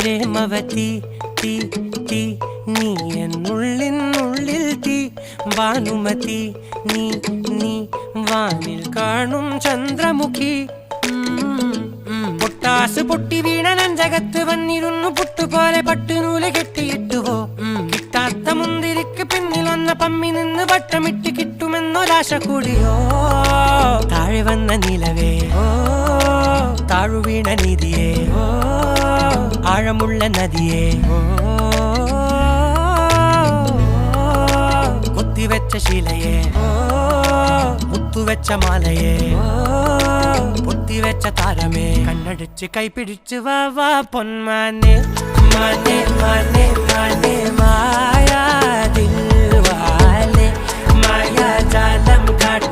പ്രേമവതി തീ തീ നീ എന്നുള്ളിൽ തീ ഭാനുമതി നീ നീ വാനിൽ കാണും ചന്ദ്രമുഖി പൊട്ടാസ് പൊട്ടി വീണ നെഞ്ചകത്ത് വന്നിരുന്നു പുട്ടുപോലെ പട്ടുനൂല് കെട്ടിയിട്ടുവോ കിട്ടാത്ത മുന്തിരിക്ക് പിന്നിൽ വന്ന പമ്മി നിന്ന് വട്ടമിട്ട് കിട്ടുമെന്നൊരാശ കൂടിയോ താഴെ വന്ന നിലവേ താഴു വീണ നിധിയേ ആഴമുള്ള നദിയേ കൊത്തിവെച്ച ശിലയേ മുത്തുവെച്ച മാലയേ പൊത്തിവെച്ച താരമേ കണ്ണടിച്ച് കൈപിടിച്ച് വാ വാ പൊന്മാനെ മാനെ മാനെ മാനെ മായാ ദിൽവാലെ മായാജാലം കാട്ടി